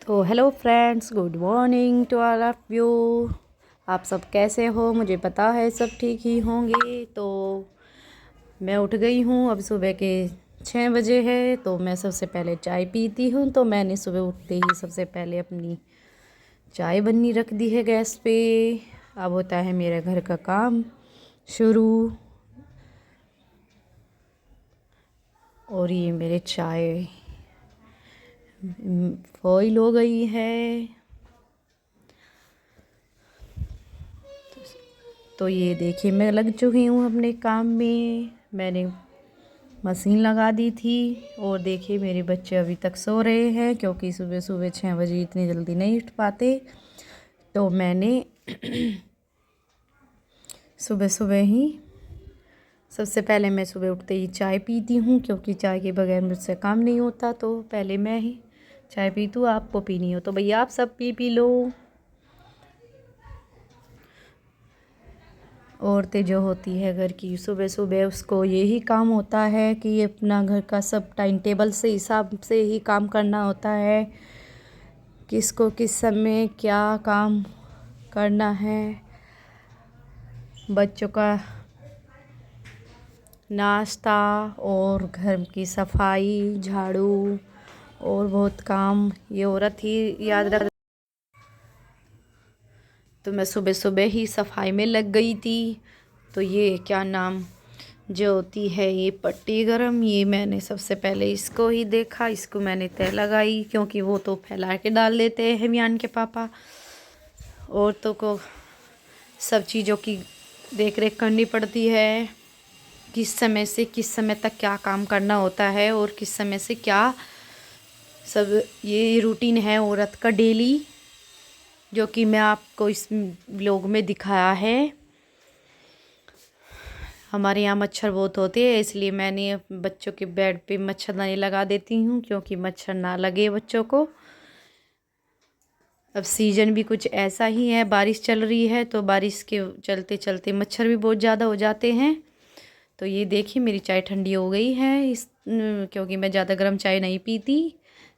तो hello friends, good morning to all of you. आप सब कैसे हो? मुझे पता है सब ठीक ही होंगे। तो मैं उठ गई हूँ, अब सुबह के 6 बजे है। तो मैं सबसे पहले चाय पीती हूँ। तो मैंने सुबह उठते ही सबसे पहले अपनी चाय बननी रख दी है गैस पे। अब होता है मेरे घर का काम शुरू। और ये मेरे चाय बॉईल हो गई है। तो ये देखिए, मैं लग चुकी हूँ अपने काम में। मैंने मशीन लगा दी थी। और देखिए, मेरे बच्चे अभी तक सो रहे हैं क्योंकि सुबह सुबह 6 बजे इतनी जल्दी नहीं उठ पाते। तो मैंने सुबह सुबह ही सबसे पहले मैं सुबह उठते ही चाय पीती हूँ, क्योंकि चाय के बगैर मुझसे काम नहीं होता। तो पहले मैं ही चाय पीती हूँ। आपको पीनी हो तो भैया आप सब पी लो। औरतें जो होती है घर की, सुबह सुबह उसको यही काम होता है कि अपना घर का सब टाइम टेबल से हिसाब से ही काम करना होता है। किसको किस समय क्या काम करना है। बच्चों का नाश्ता और घर की सफाई, झाड़ू और बहुत काम ये औरत ही याद रख। तो मैं सुबह सुबह ही सफाई में लग गई थी। तो ये क्या नाम जो होती है, ये पट्टी गरम, ये मैंने सबसे पहले इसको ही देखा। इसको मैंने तय लगाई, क्योंकि वो तो फैला के डाल देते हैं मियान के पापा। औरतों को सब चीज़ों की देख रेख करनी पड़ती है। किस समय से किस समय तक क्या काम करना होता है और किस समय से क्या सब, ये रूटीन है औरत का डेली, जो कि मैं आपको इस व्लॉग में दिखाया है। हमारे यहाँ मच्छर बहुत होते हैं, इसलिए मैंने बच्चों के बेड पे मच्छरदानी लगा देती हूँ, क्योंकि मच्छर ना लगे बच्चों को। अब सीज़न भी कुछ ऐसा ही है, बारिश चल रही है, तो बारिश के चलते चलते मच्छर भी बहुत ज़्यादा हो जाते हैं। तो ये देखिए, मेरी चाय ठंडी हो गई है क्योंकि मैं ज़्यादा गर्म चाय नहीं पीती।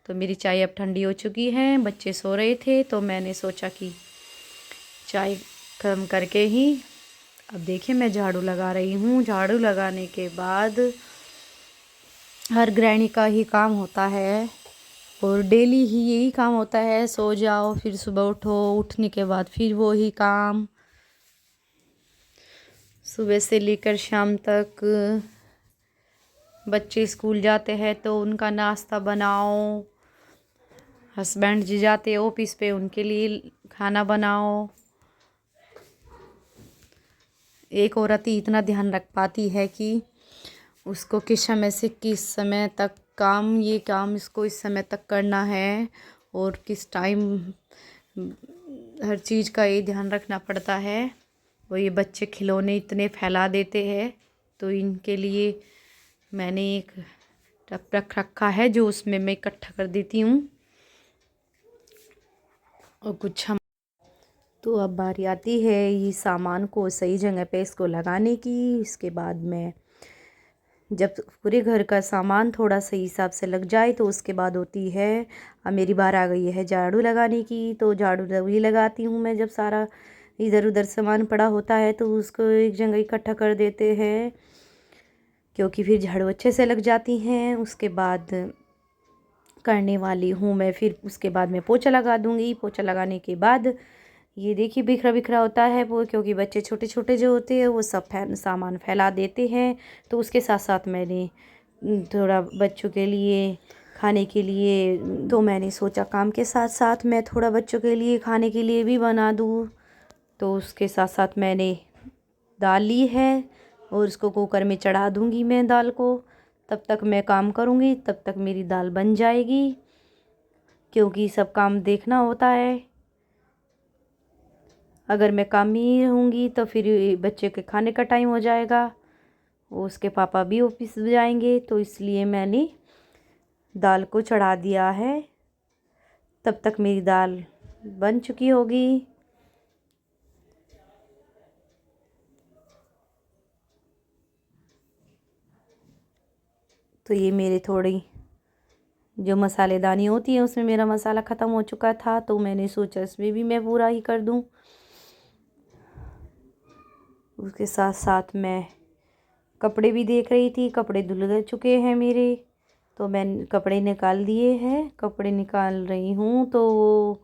तो मेरी चाय अब ठंडी हो चुकी है। बच्चे सो रहे थे तो मैंने सोचा कि चाय गर्म करके ही, अब देखिए मैं झाड़ू लगा रही हूँ। झाड़ू लगाने के बाद हर गृहिणी का ही काम होता है और डेली ही यही काम होता है। सो जाओ, फिर सुबह उठो, उठने के बाद फिर वो ही काम, सुबह से लेकर शाम तक। बच्चे स्कूल जाते हैं तो उनका नाश्ता बनाओ। हस्बैंड जी जाते ऑफिस पे, उनके लिए खाना बनाओ। एक औरत ही इतना ध्यान रख पाती है कि उसको किस समय से किस समय तक काम, ये काम इसको इस समय तक करना है और किस टाइम, हर चीज़ का ये ध्यान रखना पड़ता है। वो ये बच्चे खिलौने इतने फैला देते हैं, तो इनके लिए मैंने एक टब रख रखा है, जो उसमें मैं इकट्ठा कर देती हूँ। और कुछ हम, तो अब बारी आती है ये सामान को सही जगह पे इसको लगाने की। इसके बाद मैं जब पूरे घर का सामान थोड़ा सही हिसाब से लग जाए, तो उसके बाद होती है, अब मेरी बार आ गई है झाड़ू लगाने की। तो झाड़ू तभी लगाती हूँ मैं जब सारा इधर उधर सामान पड़ा होता है, तो उसको एक जगह इकट्ठा कर देते हैं, क्योंकि फिर झाड़ू अच्छे से लग जाती हैं। उसके बाद करने वाली हूँ मैं, फिर उसके बाद मैं पोछा लगा दूँगी। पोछा लगाने के बाद ये देखिए बिखरा बिखरा होता है वो, क्योंकि बच्चे छोटे छोटे जो होते हैं वो सब सामान फैला देते हैं। तो उसके साथ साथ मैंने थोड़ा बच्चों के लिए खाने के लिए, तो मैंने सोचा काम के साथ साथ मैं थोड़ा बच्चों के लिए खाने के लिए भी बना दूँ। तो उसके साथ साथ मैंने दाल ली है और उसको कुकर में चढ़ा दूँगी मैं दाल को। तब तक मैं काम करूँगी, तब तक मेरी दाल बन जाएगी, क्योंकि सब काम देखना होता है। अगर मैं काम ही रहूँगी तो फिर बच्चे के खाने का टाइम हो जाएगा, उसके पापा भी ऑफिस जाएंगे। तो इसलिए मैंने दाल को चढ़ा दिया है, तब तक मेरी दाल बन चुकी होगी। तो ये मेरे थोड़ी जो मसालेदानी होती है उसमें मेरा मसाला ख़त्म हो चुका था, तो मैंने सोचा इसमें भी मैं पूरा ही कर दूं। उसके साथ साथ मैं कपड़े भी देख रही थी, कपड़े धुल चुके हैं मेरे, तो मैं कपड़े निकाल दिए हैं। कपड़े निकाल रही हूँ तो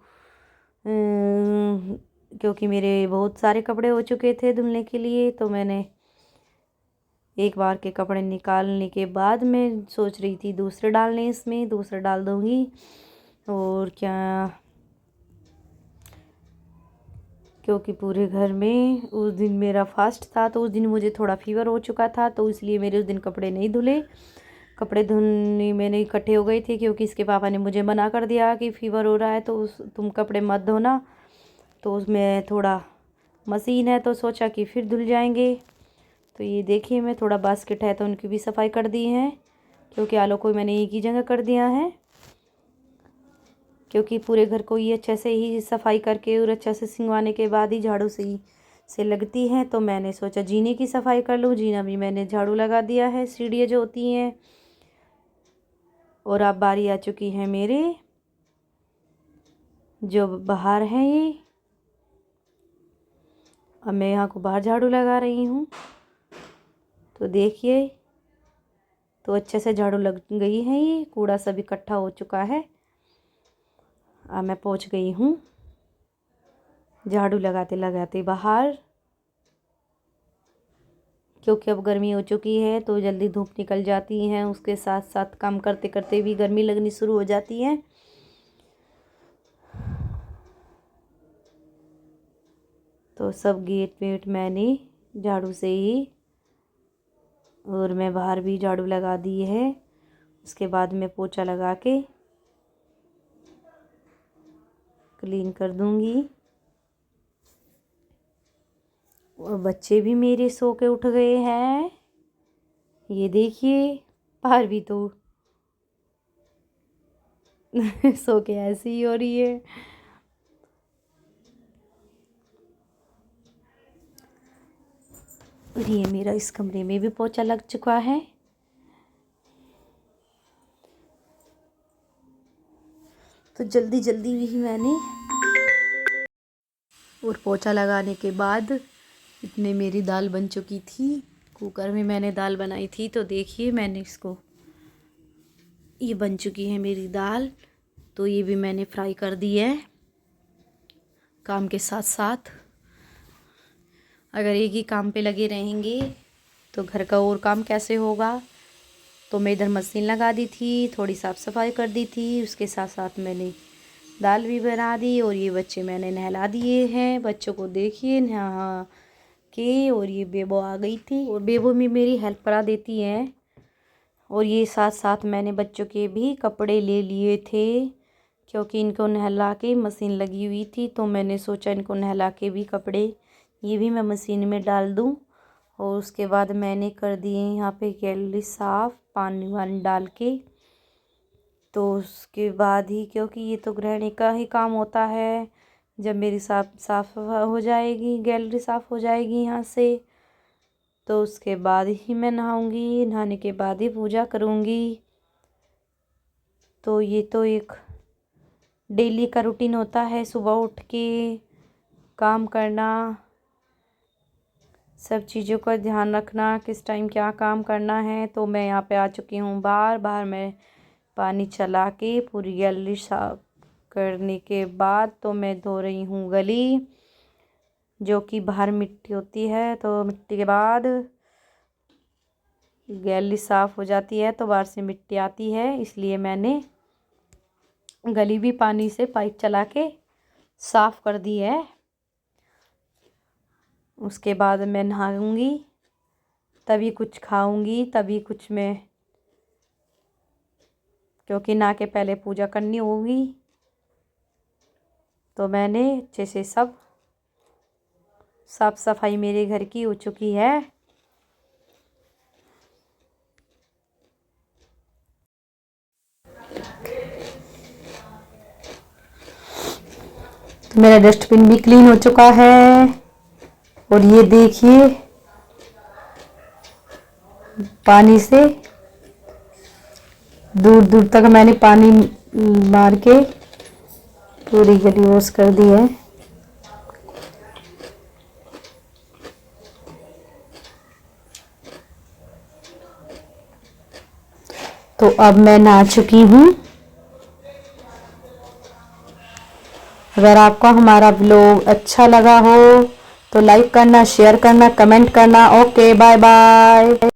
क्योंकि मेरे बहुत सारे कपड़े हो चुके थे धुलने के लिए, तो मैंने एक बार के कपड़े निकालने के बाद मैं सोच रही थी दूसरे डालने, इसमें दूसरे डाल दूँगी। और क्या, क्योंकि पूरे घर में उस दिन मेरा फास्ट था, तो उस दिन मुझे थोड़ा फीवर हो चुका था, तो इसलिए मेरे उस दिन कपड़े नहीं धुले। कपड़े धुलने मैंने इकट्ठे हो गए थे, क्योंकि इसके पापा ने मुझे मना कर दिया कि फ़ीवर हो रहा है तो तुम कपड़े मत धोना। तो उसमें थोड़ा मशीन है, तो सोचा कि फिर धुल जाएंगे। तो ये देखिए, मैं थोड़ा बास्केट है तो उनकी भी सफाई कर दी है, क्योंकि आलू को मैंने एक ही जगह कर दिया है, क्योंकि पूरे घर को ये अच्छे से ही सफाई करके और अच्छे से सिंगवाने के बाद ही झाड़ू से लगती है। तो मैंने सोचा जीने की सफाई कर लूँ। जीना भी मैंने झाड़ू लगा दिया है, सीढ़ियाँ जो होती हैं। और अब बारी आ चुकी है मेरे जो बाहर हैं ये, अब मैं यहाँ को बाहर झाड़ू लगा रही हूँ। तो देखिए, तो अच्छे से झाड़ू लग गई है, ये कूड़ा सब इकट्ठा हो चुका है। अब मैं पहुँच गई हूँ झाड़ू लगाते लगाते बाहर, क्योंकि अब गर्मी हो चुकी है तो जल्दी धूप निकल जाती है, उसके साथ साथ काम करते करते भी गर्मी लगनी शुरू हो जाती है। तो सब गेट वेट मैंने झाड़ू से ही, और मैं बाहर भी झाड़ू लगा दी है। उसके बाद मैं पोछा लगा के क्लीन कर दूंगी। और बच्चे भी मेरे सो के उठ गए हैं, ये देखिए, बाहर भी तो सो के ऐसे ही हो रही है। और ये मेरा इस कमरे में भी पोछा लग चुका है। तो जल्दी जल्दी भी मैंने, और पोछा लगाने के बाद इतने मेरी दाल बन चुकी थी। कुकर में मैंने दाल बनाई थी, तो देखिए मैंने इसको, ये बन चुकी है मेरी दाल। तो ये भी मैंने फ्राई कर दी है काम के साथ साथ। अगर एक ही काम पे लगे रहेंगे तो घर का और काम कैसे होगा। तो मैं इधर मशीन लगा दी थी, थोड़ी साफ़ सफाई कर दी थी, उसके साथ साथ मैंने दाल भी बना दी। और ये बच्चे मैंने नहला दिए हैं, बच्चों को देखिए नहा के। और ये बेबो आ गई थी, और बेबो भी मेरी हेल्प करा देती है। और ये साथ साथ मैंने बच्चों के भी कपड़े ले लिए थे, क्योंकि इनको नहला के मशीन लगी हुई थी, तो मैंने सोचा इनको नहला के भी कपड़े ये भी मैं मशीन में डाल दूं। और उसके बाद मैंने कर दिए यहाँ पे गैलरी साफ़ पानी वानी डाल के। तो उसके बाद ही, क्योंकि ये तो गृहिणी का ही काम होता है, जब मेरी साफ हो जाएगी, गैलरी साफ़ हो जाएगी यहाँ से, तो उसके बाद ही मैं नहाऊंगी। नहाने के बाद ही पूजा करूंगी। तो ये तो एक डेली का रूटीन होता है, सुबह उठ के काम करना, सब चीज़ों का ध्यान रखना, किस टाइम क्या काम करना है। तो मैं यहाँ पे आ चुकी हूँ बाहर। बाहर मैं पानी चला के पूरी गैलरी साफ करने के बाद तो मैं धो रही हूँ गली, जो कि बाहर मिट्टी होती है। तो मिट्टी के बाद गैलरी साफ़ हो जाती है, तो बाहर से मिट्टी आती है, इसलिए मैंने गली भी पानी से पाइप चला के साफ़ कर दी है। उसके बाद मैं नहाऊंगी, तभी कुछ खाऊंगी, तभी कुछ मैं, क्योंकि नहा के पहले पूजा करनी होगी। तो मैंने अच्छे से सब साफ सफाई मेरे घर की हो चुकी है। तो मेरा डस्टबिन भी क्लीन हो चुका है। और ये देखिए, पानी से दूर दूर तक मैंने पानी मार के पूरी गली वॉश कर दी है। तो अब मैं नहा चुकी हूँ। अगर आपको हमारा व्लॉग अच्छा लगा हो तो लाइक करना, शेयर करना, कमेंट करना। Okay, bye bye.